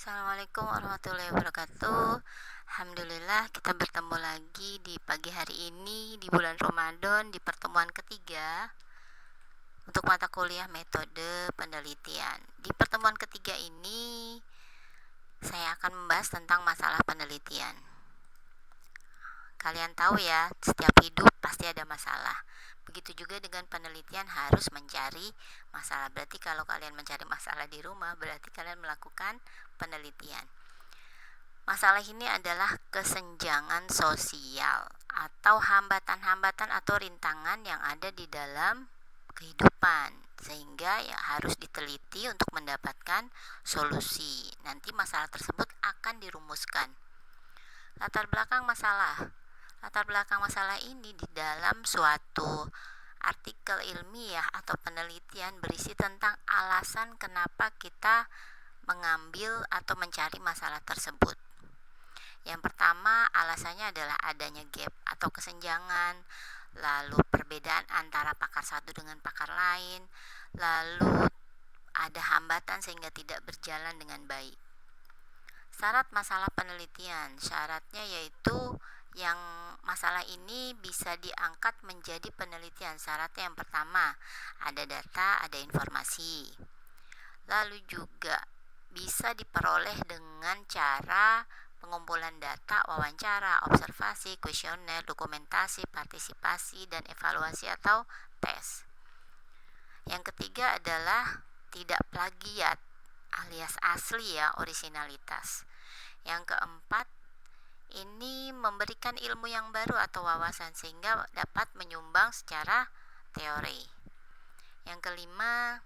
Assalamualaikum warahmatullahi wabarakatuh. Alhamdulillah kita bertemu lagi di pagi hari ini di bulan Ramadan di pertemuan ketiga untuk mata kuliah metode penelitian. Di pertemuan ketiga ini saya akan membahas tentang masalah penelitian. Kalian tahu ya, setiap hidup pasti ada masalah. Begitu juga dengan penelitian harus mencari masalah. Berarti kalau kalian mencari masalah di rumah, berarti kalian melakukan penelitian. Masalah ini adalah kesenjangan sosial atau hambatan-hambatan atau rintangan yang ada di dalam kehidupan, sehingga ya harus diteliti untuk mendapatkan solusi. Nanti masalah tersebut akan dirumuskan. Latar belakang masalah ini di dalam suatu artikel ilmiah atau penelitian berisi tentang alasan kenapa kita mengambil atau mencari masalah tersebut. Yang pertama, alasannya adalah adanya gap atau kesenjangan, lalu perbedaan antara pakar satu dengan pakar lain, lalu ada hambatan sehingga tidak berjalan dengan baik. Syarat masalah penelitian, syaratnya yaitu yang masalah ini bisa diangkat menjadi penelitian. Syaratnya yang pertama, ada data, ada informasi. Lalu juga bisa diperoleh dengan cara pengumpulan data, wawancara, observasi, kuesioner, dokumentasi, partisipasi, dan evaluasi atau tes. Yang ketiga adalah tidak plagiat alias asli ya, orisinalitas. Yang keempat, ini memberikan ilmu yang baru atau wawasan sehingga dapat menyumbang secara teori. Yang kelima,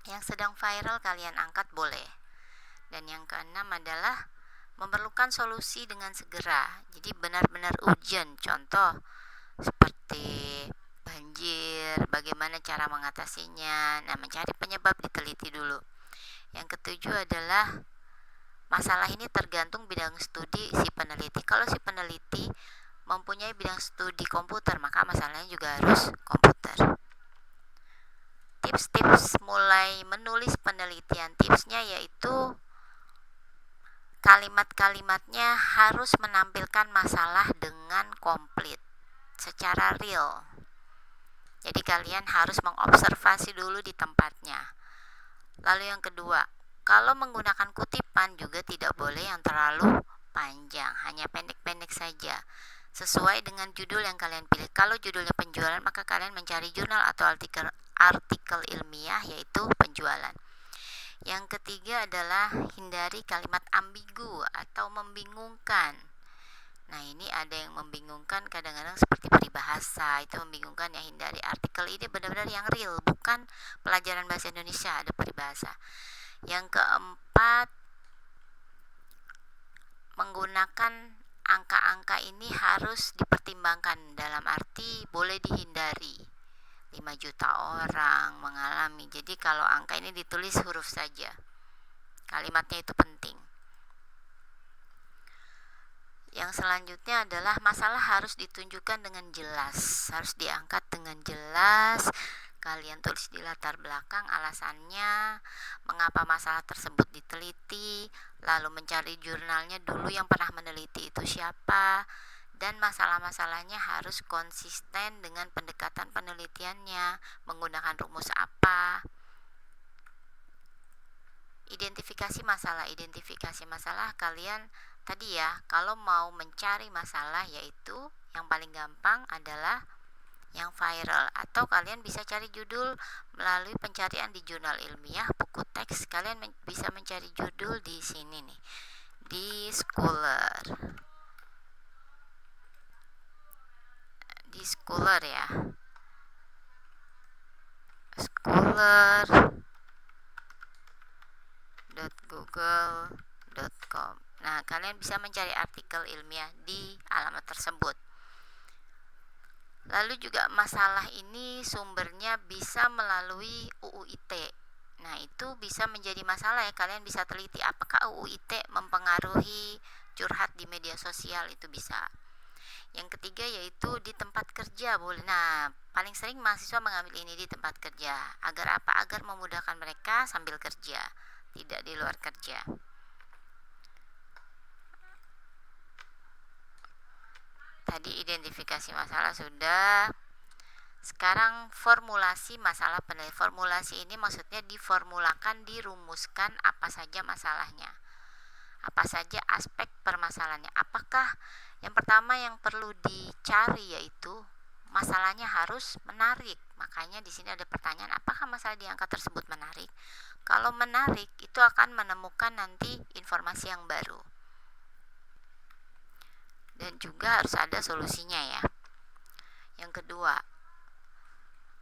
yang sedang viral kalian angkat boleh. Dan yang keenam adalah memerlukan solusi dengan segera. Jadi benar-benar urgent. Contoh seperti banjir, bagaimana cara mengatasinya. Nah, mencari penyebab diteliti dulu. Yang ketujuh adalah masalah ini tergantung bidang studi si peneliti. Kalau si peneliti mempunyai bidang studi komputer, maka masalahnya juga harus komputer. Tips-tips mulai menulis penelitian, tipsnya yaitu kalimat-kalimatnya harus menampilkan masalah dengan komplit, secara real. Jadi kalian harus mengobservasi dulu di tempatnya. Lalu yang kedua, kalau menggunakan kutipan juga tidak boleh yang terlalu panjang, hanya pendek-pendek saja. Sesuai dengan judul yang kalian pilih. Kalau judulnya penjualan, maka kalian mencari jurnal atau artikel ilmiah yaitu penjualan. Yang ketiga adalah hindari kalimat ambigu atau membingungkan. Nah, ini ada yang membingungkan kadang-kadang seperti peribahasa, itu membingungkan ya, hindari. Artikel ini benar-benar yang real, bukan pelajaran bahasa Indonesia ada peribahasa. Yang keempat, menggunakan angka-angka ini harus dipertimbangkan, dalam arti boleh dihindari. 5 juta orang mengalami. Jadi kalau angka ini ditulis huruf saja. Kalimatnya itu penting. Yang selanjutnya adalah masalah harus ditunjukkan dengan jelas, harus diangkat dengan jelas. Kalian tulis di latar belakang alasannya, mengapa masalah tersebut diteliti, lalu mencari jurnalnya dulu yang pernah meneliti itu siapa, dan masalah-masalahnya harus konsisten dengan pendekatan penelitiannya, menggunakan rumus apa. Identifikasi masalah kalian tadi ya, kalau mau mencari masalah yaitu yang paling gampang adalah yang viral, atau kalian bisa cari judul melalui pencarian di jurnal ilmiah, buku teks. Kalian bisa mencari judul di sini nih, di Scholar ya, scholar.google.com. Nah, kalian bisa mencari artikel ilmiah di alamat tersebut. Lalu juga masalah ini sumbernya bisa melalui UU ITE. Nah, itu bisa menjadi masalah ya, kalian bisa teliti apakah UU ITE mempengaruhi curhat di media sosial, itu bisa. Yang ketiga yaitu di tempat kerja boleh. Nah, paling sering mahasiswa mengambil ini di tempat kerja. Agar apa? Agar memudahkan mereka sambil kerja, tidak di luar kerja. Tadi identifikasi masalah sudah. Sekarang formulasi masalah penelitian. Formulasi ini maksudnya diformulakan, dirumuskan apa saja masalahnya, apa saja aspek permasalahannya. Apakah yang pertama yang perlu dicari yaitu masalahnya harus menarik. Makanya di sini ada pertanyaan, apakah masalah diangkat tersebut menarik? Kalau menarik, itu akan menemukan nanti informasi yang baru. Dan juga harus ada solusinya ya. Yang kedua,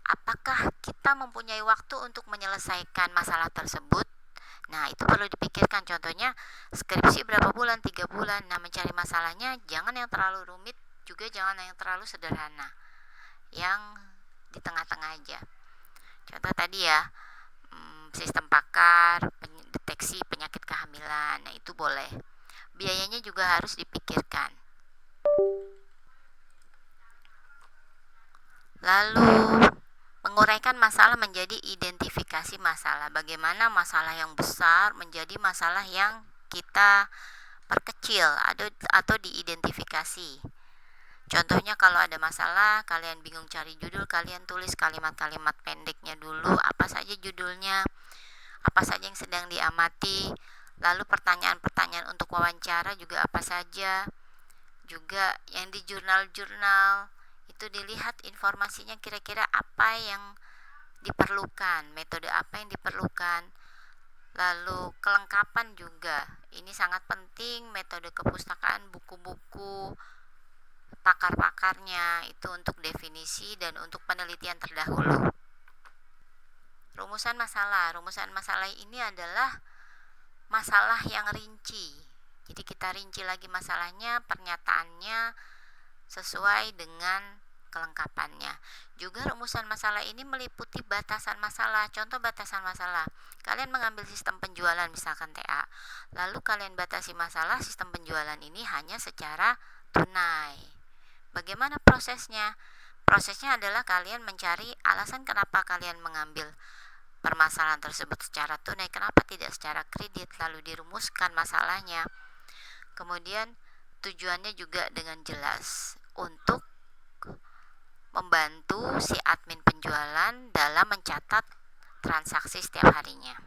apakah kita mempunyai waktu untuk menyelesaikan masalah tersebut? Nah, itu perlu dipikirkan. Contohnya, skripsi berapa bulan? 3 bulan. Nah, mencari masalahnya jangan yang terlalu rumit, juga jangan yang terlalu sederhana. Yang di tengah-tengah aja. Contoh tadi ya, sistem pakar, deteksi penyakit kehamilan. Nah, itu boleh. Biayanya juga harus dipikirkan. Lalu, menguraikan masalah menjadi identifikasi masalah. Bagaimana masalah yang besar menjadi masalah yang kita perkecil atau diidentifikasi. Contohnya kalau ada masalah, kalian bingung cari judul, kalian tulis kalimat-kalimat pendeknya dulu, apa saja judulnya, apa saja yang sedang diamati, lalu pertanyaan-pertanyaan untuk wawancara juga apa saja, juga yang di jurnal-jurnal, itu dilihat informasinya kira-kira apa yang diperlukan, metode apa yang diperlukan, lalu kelengkapan juga, ini sangat penting, metode kepustakaan, buku-buku, pakar-pakarnya itu untuk definisi dan untuk penelitian terdahulu. Rumusan masalah ini adalah masalah yang rinci. Jadi kita rinci lagi masalahnya, pernyataannya sesuai dengan kelengkapannya. Juga rumusan masalah ini meliputi batasan masalah. Contoh batasan masalah, kalian mengambil sistem penjualan misalkan TA, lalu kalian batasi masalah sistem penjualan ini hanya secara tunai. Bagaimana prosesnya? Prosesnya adalah kalian mencari alasan kenapa kalian mengambil permasalahan tersebut secara tunai, kenapa tidak secara kredit, lalu dirumuskan masalahnya. Kemudian tujuannya juga dengan jelas untuk membantu si admin penjualan dalam mencatat transaksi setiap harinya.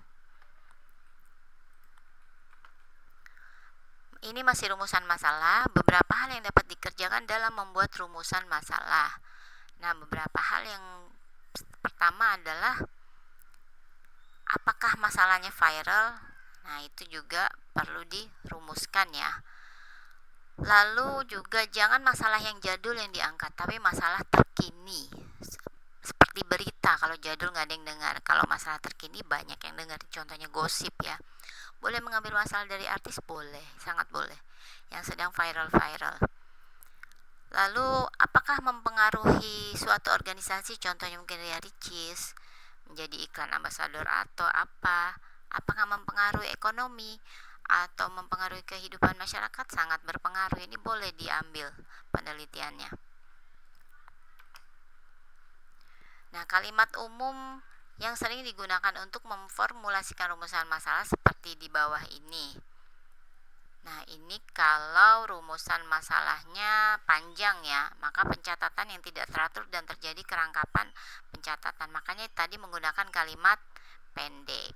Ini masih rumusan masalah, beberapa hal yang dapat dikerjakan dalam membuat rumusan masalah. Nah, beberapa hal yang pertama adalah apakah masalahnya viral? Nah, itu juga perlu dirumuskan ya. Lalu juga jangan masalah yang jadul yang diangkat, tapi masalah terkini. Seperti berita, kalau jadul nggak ada yang dengar. Kalau masalah terkini banyak yang dengar, contohnya gosip ya. Boleh mengambil masalah dari artis? Boleh, sangat boleh. Yang sedang viral-viral. Lalu, apakah mempengaruhi suatu organisasi, contohnya mungkin dari Ricis, menjadi iklan ambasador atau apa? Apakah mempengaruhi ekonomi atau mempengaruhi kehidupan masyarakat? Sangat berpengaruh. Ini boleh diambil penelitiannya. Nah, kalimat umum yang sering digunakan untuk memformulasikan rumusan masalah seperti di bawah ini. Nah, ini kalau rumusan masalahnya panjang ya, maka pencatatan yang tidak teratur dan terjadi kerangkapan pencatatan. Makanya tadi menggunakan kalimat pendek.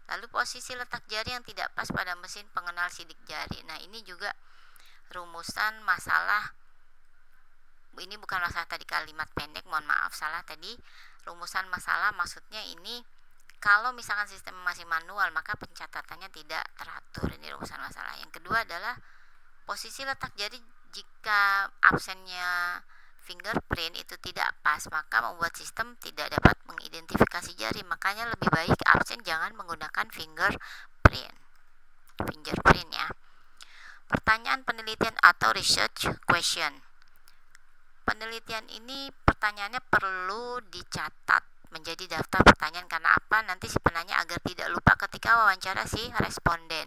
Lalu posisi letak jari yang tidak pas pada mesin pengenal sidik jari. Nah, ini juga rumusan masalah. Ini bukan masalah tadi kalimat pendek, mohon maaf salah tadi. Rumusan masalah maksudnya ini kalau misalkan sistem masih manual maka pencatatannya tidak teratur. Ini rumusan masalah. Yang kedua adalah posisi letak jari jika absennya fingerprint itu tidak pas, maka membuat sistem tidak dapat mengidentifikasi jari. Makanya lebih baik absen jangan menggunakan fingerprint ya. Pertanyaan penelitian atau research question. Penelitian ini pertanyaannya perlu dicatat menjadi daftar pertanyaan. Karena apa? Nanti si penanya agar tidak lupa ketika wawancara si responden.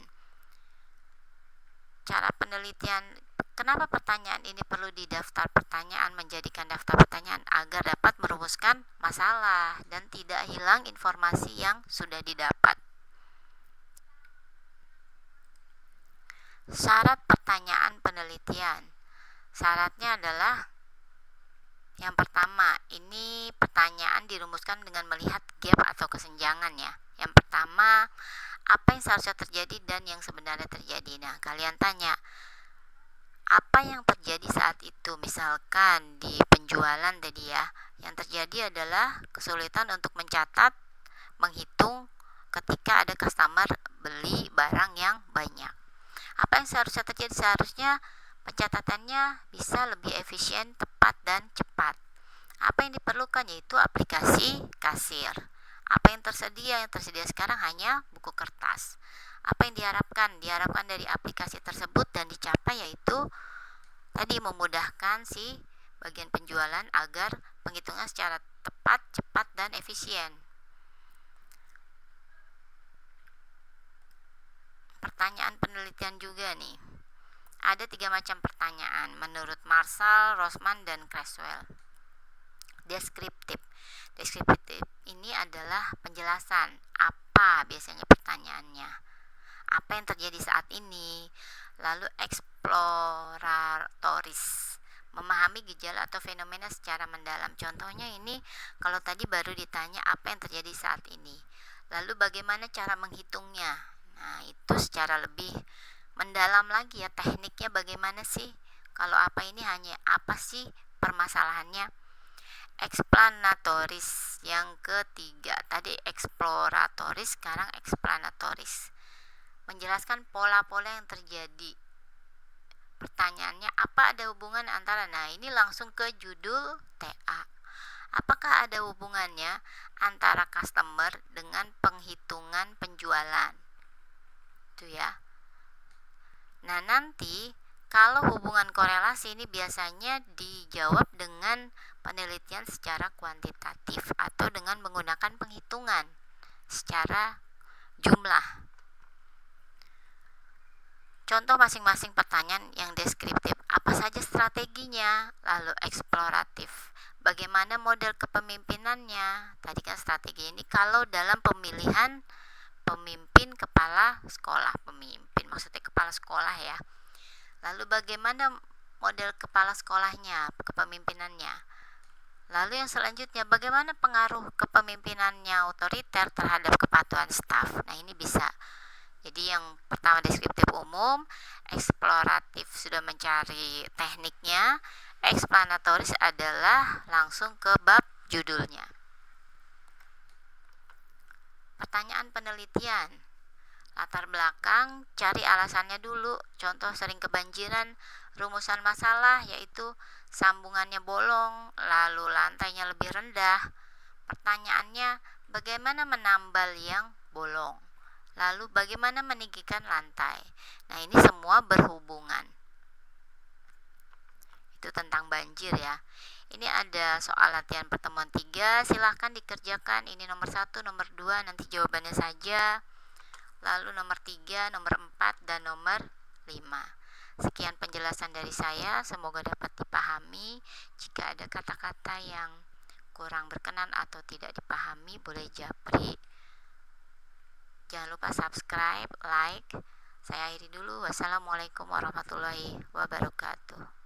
Cara penelitian, kenapa pertanyaan ini perlu di daftar pertanyaan, menjadikan daftar pertanyaan agar dapat merumuskan masalah dan tidak hilang informasi yang sudah didapat. Syarat pertanyaan penelitian. Syaratnya adalah yang pertama, ini pertanyaan dirumuskan dengan melihat gap atau kesenjangan ya. Yang pertama, apa yang seharusnya terjadi dan yang sebenarnya terjadi. Nah, kalian tanya, apa yang terjadi saat itu? Misalkan di penjualan tadi ya, yang terjadi adalah kesulitan untuk mencatat, menghitung ketika ada customer beli barang yang banyak. Apa yang seharusnya terjadi? Seharusnya pencatatannya bisa lebih efisien, tepat, dan cepat. Apa yang diperlukan yaitu aplikasi kasir. Apa yang tersedia? Yang tersedia sekarang hanya buku kertas. Apa yang diharapkan? Diharapkan dari aplikasi tersebut dan dicapai yaitu tadi memudahkan si bagian penjualan agar penghitungan secara tepat, cepat, dan efisien. Pertanyaan penelitian juga nih. Ada 3 macam pertanyaan menurut Marshall, Rosman, dan Creswell. Deskriptif. Deskriptif ini adalah penjelasan. Apa biasanya pertanyaannya? Apa yang terjadi saat ini? Lalu eksploratoris, memahami gejala atau fenomena secara mendalam. Contohnya ini kalau tadi baru ditanya apa yang terjadi saat ini. Lalu bagaimana cara menghitungnya? Nah, itu secara lebih mendalam lagi ya, tekniknya bagaimana sih? Kalau apa ini hanya apa sih permasalahannya? Explanatoris yang ketiga. Tadi eksploratoris, sekarang explanatoris. Menjelaskan pola-pola yang terjadi. Pertanyaannya, apa ada hubungan antara? Nah, ini langsung ke judul TA. Apakah ada hubungannya antara customer dengan penghitungan penjualan? Itu ya. Nah, nanti kalau hubungan korelasi ini biasanya dijawab dengan penelitian secara kuantitatif atau dengan menggunakan penghitungan secara jumlah. Contoh masing-masing pertanyaan yang deskriptif. Apa saja strateginya? Lalu eksploratif. Bagaimana model kepemimpinannya? Tadi kan strategi ini kalau dalam pemilihan pemimpin kepala sekolah, pemimpin maksudnya kepala sekolah ya. Lalu bagaimana model kepala sekolahnya, kepemimpinannya. Lalu yang selanjutnya, bagaimana pengaruh kepemimpinannya otoriter terhadap kepatuhan staf. Nah, ini bisa. Jadi yang pertama deskriptif umum, eksploratif sudah mencari tekniknya, eksplanatoris adalah langsung ke bab judulnya. Pertanyaan penelitian. Latar belakang, cari alasannya dulu. Contoh sering kebanjiran, rumusan masalah yaitu sambungannya bolong, lalu lantainya lebih rendah. Pertanyaannya, bagaimana menambal yang bolong? Lalu bagaimana meninggikan lantai? Nah, ini semua berhubungan. Itu tentang banjir ya. Ini ada soal latihan pertemuan 3, silahkan dikerjakan. Ini nomor 1, nomor 2, nanti jawabannya saja. Lalu nomor 3, nomor 4, dan nomor 5. Sekian penjelasan dari saya, semoga dapat dipahami. Jika ada kata-kata yang kurang berkenan atau tidak dipahami, boleh japri. Jangan lupa subscribe, like. Saya akhiri dulu. Wassalamualaikum warahmatullahi wabarakatuh.